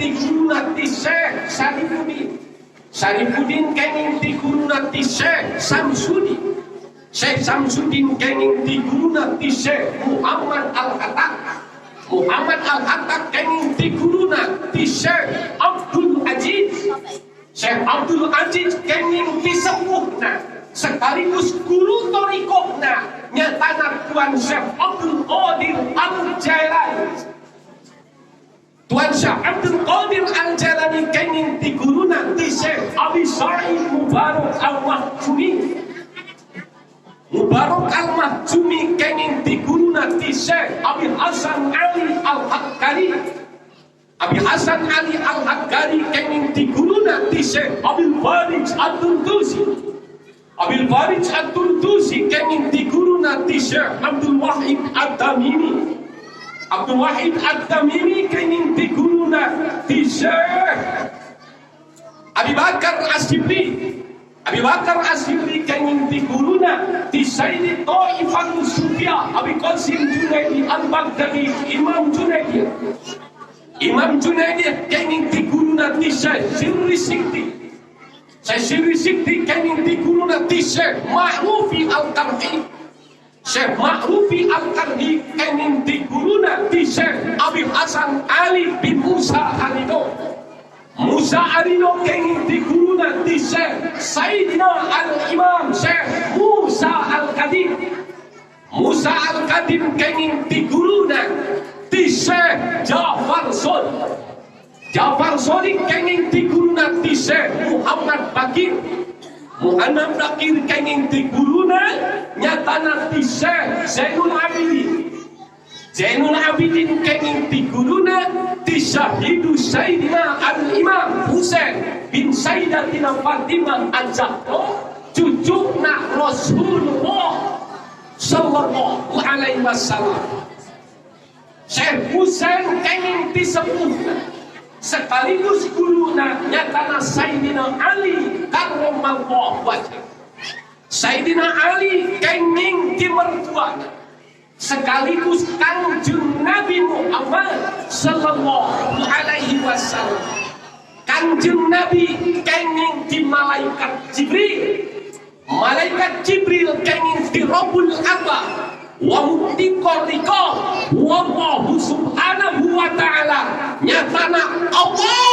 ti guruna ti Syekh Syarifuddin kenging ti guruna ti Syekh Samsudin. Syekh Samsudin kenging ti guruna ti Syekh Muhammad Al-Hattaq kenging ti guruna ti Syekh Abdul Aziz. Syekh Abdul Aziz kenging ti sepuhna sekaligus guru torikohna nyatana Tuan Syekh Abdul Qadir Al-Jailani. Tuan Syekh Abdul Qadir Al-Jailani kenging ti guruna ti Syekh Abi Sa'id Mubarak Al-Mahjumi. Mubarak Al-Mahjumi kenging ti guruna ti Syekh Abi Hasan Ali Al-Haqqari. Abi Hasan Ali Al-Haqqari kenging ti guruna ti Syekh Abil Farij Ad-Durdusi. Abil Farij Ad-Durdusi kenging ti guruna ti Syekh Abdul Wahid Ad-Tamimi. Abdul Wahid Ad-Tamimi kenging ti guruna ti Syekh Abi Bakar As-Sibri. Abi Bakar As-Sibri kenging ti guruna ti Sayyidi Ta'ifatul Sufia Abi Qasim Junaidi Al-Baghdadi. Imam Junaidi kenging ti guruna ti Syekh Sirri Sikti. Syekh Sirri Sikti kenging ti guruna ti Syekh Ma'rufi Al-Karhi. Syekh Ma'rufi Al-Karhi kenging ti guruna ti Syekh Abi Hasan Ali bin Musa Arido. Musa Arido kenging ti guruna ti Syekh Sayyidina Al-Imam Syekh Musa Al-Qadim. Musa Al-Qadim kenging ti guruna ti Syekh Ja'far Shadiq. Ja'far Shadiq kenging ti guruna ti Syekh Muhammad Bakir. Muhammad Bakir kenging ti guruna nyatana ti Syekh Zainul Abidin. Zainul Abidin kenging ti guruna ti Syahidu Sayyidina Al-Imam Husain bin Sayyidatina Fatimah Al-Zahra cucukna Rasulullah sallallahu alaihi wasallam. Syekh Husain kenging ti sepuhna sekaligus guruna nyatana Sayyidina Ali karramallahu wajhah. Sayyidina Ali kenging ti mertuana sekaligus Kanjeng Nabi Muhammad sallallahu alaihi wasallam. Kanjeng Nabi kenging ti malaikat Jibril. Malaikat Jibril kenging ti Rabbul Arba wa mutiqoriko wa Allah subhanahu wa ta'ala nyatana Allah.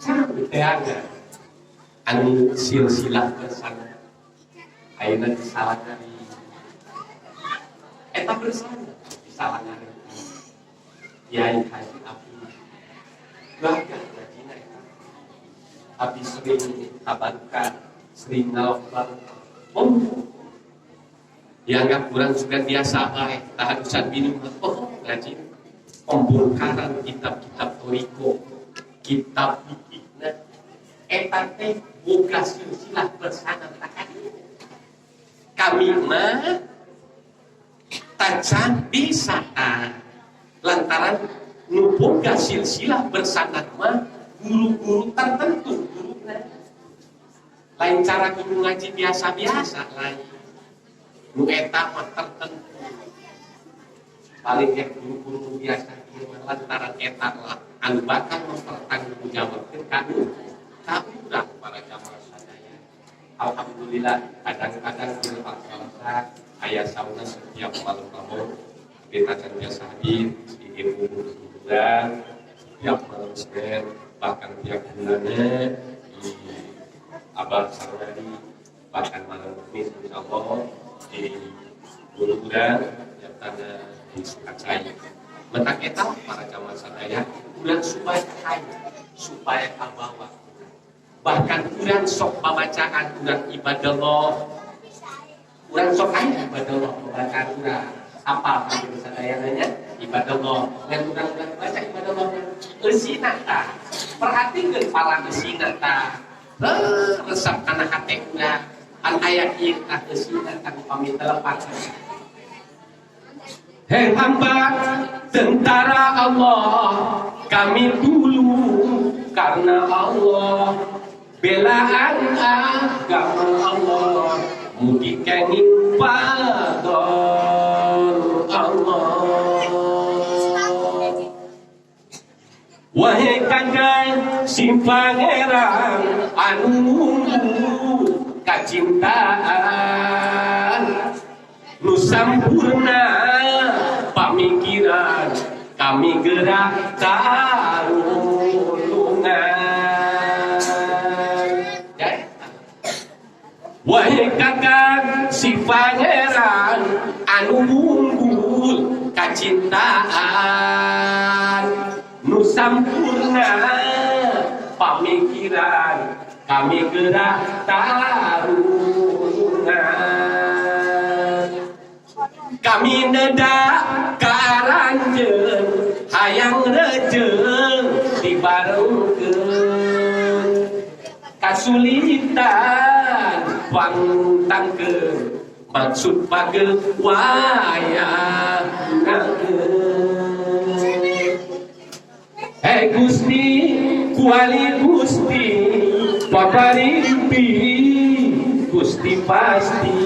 Sampai ada anu silsilah bersama ayeuna salah dari eta bersama salah dari Kiai Haji Abdul Bagah lajina eta abi sering kabarkan sering nalofar dianggap kurang suka biasa bae tahadusan minum lajin pembongkaran kitab-kitab toriko kitab fikihna eta teh boga silsilah bersana kami mah tajan bisa lantaran nu boga silsilah bersana mah guru-guru tertentu guruna lain cara guru ngaji biasa-biasa lain nu eta mah tertentu paling guru-guru biasa lantaran eta lah anu bakal mempertanggungjawabkeun kanu kabudak para jamaah sadaya. Alhamdulillah kadang-kadang di Pak ayah sauna setiap malam tahun kita biasa hadir di ibu bulan setiap malam Senin bahkan tiap bulannya di Abah Sarwadi bahkan malam Kamis insyaallah di bulan yang tanda di Sukacaya. Mentak eta para jamaah sadaya bulan supaya kaya supaya kabawa bahkan kurang sok pembacaan kurang ibadah Allah kurang sok aja ibadah Allah pembacaan kurang apa yang sadaya nanya ibadah Allah dan kurang baca ibadah Allah eusina ta perhatikeun pala eusina ta resep kana hate urang an aya ieu tah eusina kang pami telepan. Hei hamba tentara Allah kami dulu karena Allah belaan agama Allah mugi kenging padon Wahai kakang si pangeran anu kacintaan nu sampurna pamikiran kami gerak karulungan. Wahai kakang si pangeran anu unggul kacintaan nu sampurna pamikiran kami gerak tarungan. Kami nedak karanjeun hayang rejeng dibarengkeun kasulitan pantangkeun maksud pageu wayahnakeun. Hei Gusti, kuali Gusti, paparimpi Gusti pasti,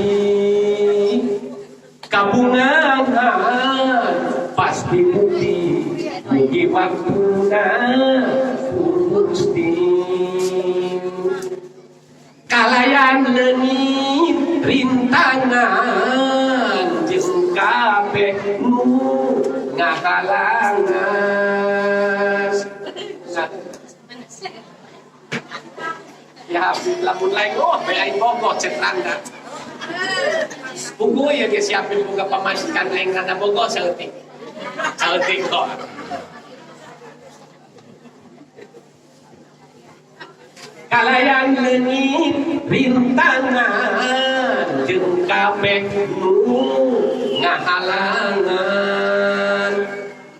kabungan pasti bukti, mugi waktuna Gusti. Kalayan leungit rintangan jeung kabeh nu ngahalangan. Ya lamun lain aing bogoh cetranda. Buku ya dia siapin buka pamajikan aing rada bogoh saeutik. Saeutik kok. Kalayan leungit rintangan jeung kabeh nu ngahalangan.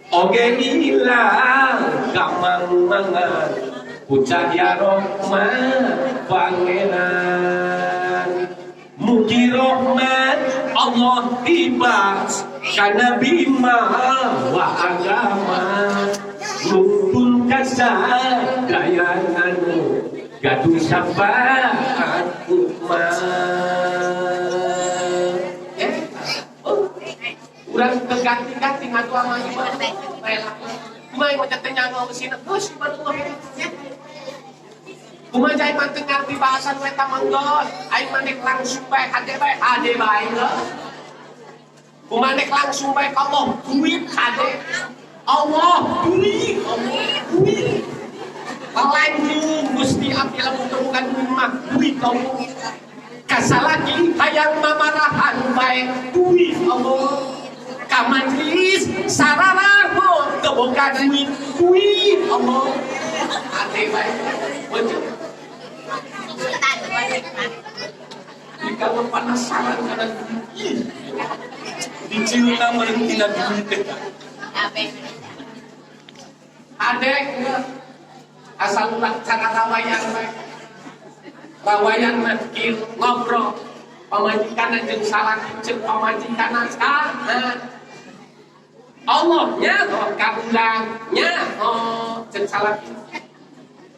Oge ilang kamangmangan ucaya rahmat pangeran. Mugi rahmat Allah tiba ka nabi wa agama nuntun kasadayan anu gaduh syafaat umat. Urang keganti-ganti ngadu ama iman kumai macam tenyano mesin bos iman Allah kumai jai manten ngarti bahasan weta manggon aing manek langsung bae ade bae kumai langsung bae Allah duit ade Allah duit Palanjung Gusti abdi lamun temukan rumah duit Allah kasalaki hayang mamarahan bae duit Allah kamajlis sarana keboga duit Allah ade bae betul jika penasaran karena dicinta merentina duit adek asal ulah cara rawayan makin ngobrol pamajikan jeung salah jeung pamajikan Allahnya kaulangnya jeung salah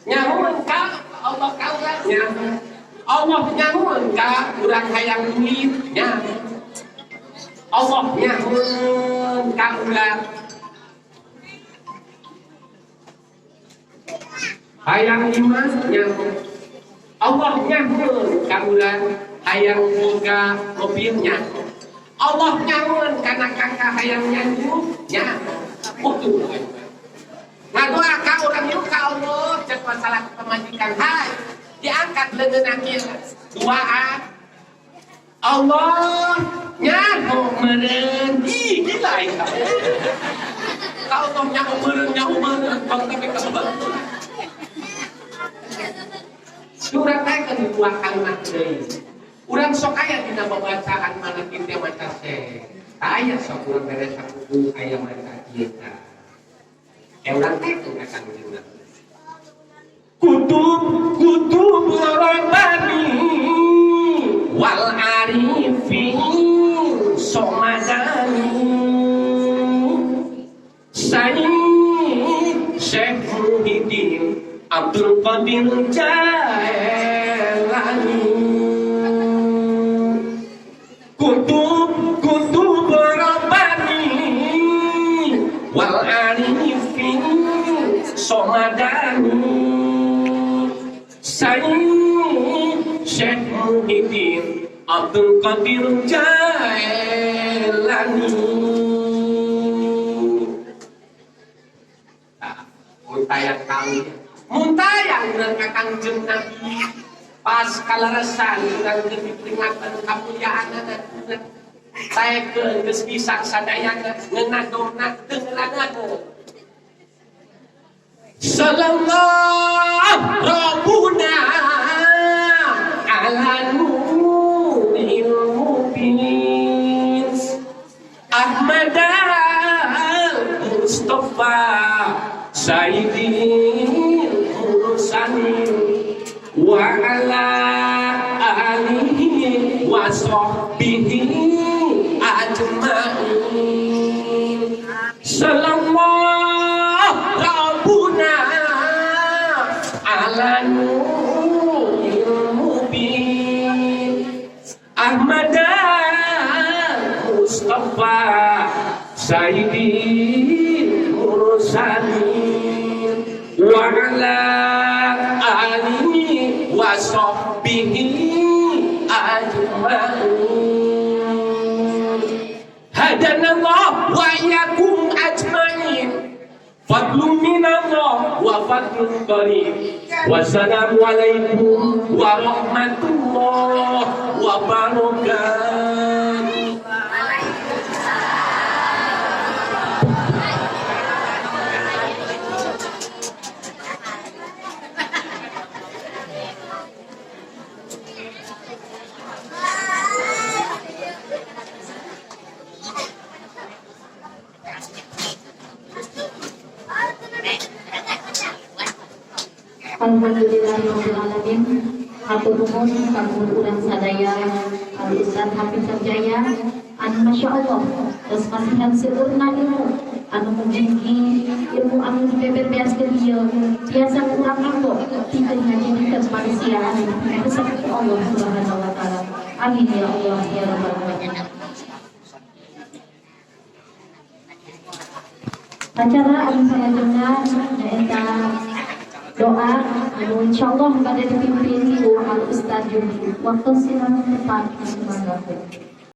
nyamun ka Allah kaulangnya Allah nyamun ka urang hayang duitnya Allah nyamun kaulang hayang iman nyamun Allah nyamun kaulang hayang boga mobilnya Allah nyamun karena kakak hayang nyanjunya betul ngadoa ka urang ieu ka Allah jeung masalah pemajikan hai diangkat leungeun akil duaan Allah nyaho meureun gila itu ka Allah nyaho meureun bang tapi kasebut surat teh kedua kalimat deui urang sok aya dina pembacaan mana kieu maca teh aya sok urang beres sakudu aya maca kieu tah urang teh akan beunang kutub rabbani wal arifin somadani Sayyid Syekh Muhyiddin Abdul Qadir Jailani kutub rabbani wal arifin Abdul Qadir Jailani. Muntayang tahu, muntayang dan Kangjeng Nabi pas kalaresan dan peringatan kemuliaan anak saya ke gespisang sadayana ngenadona dengelanana sallallahu rabbuna ala nuril mubin Ahmad al-Mustafa Sayyidil Mursalin wa ala alihi wa sahbihi ajma'in sallallahu rabbuna ala nuril mubin Ahmad Mustafa Sayyidil Mursalin wa ala alihi wa sahbihi ajma'in hadanallah wa iyyakum ajma'in fadlun minallah wa fadlun qarib wassalamu alaikum warahmatullahi wabarakatuh. Alhamdulillahirrahmanirrahim. Hatur nuhun kanggo urang sadaya Al Ustaz Hafiz Jaya anu masyaallah geus masihan seueurna ilmu anu mugi ilmu anu dibebeaskeun ieu biasa urang manggo pikeun ngajadikeun manusia anu besar Allah Subhanahu wa taala. Amin ya Allah ya rabbal alamin. Acara anu salanjutna nyaeta doa anu insyaallah pada dipimpin ku Al Ustaz Jumri. Waktu silang tepat.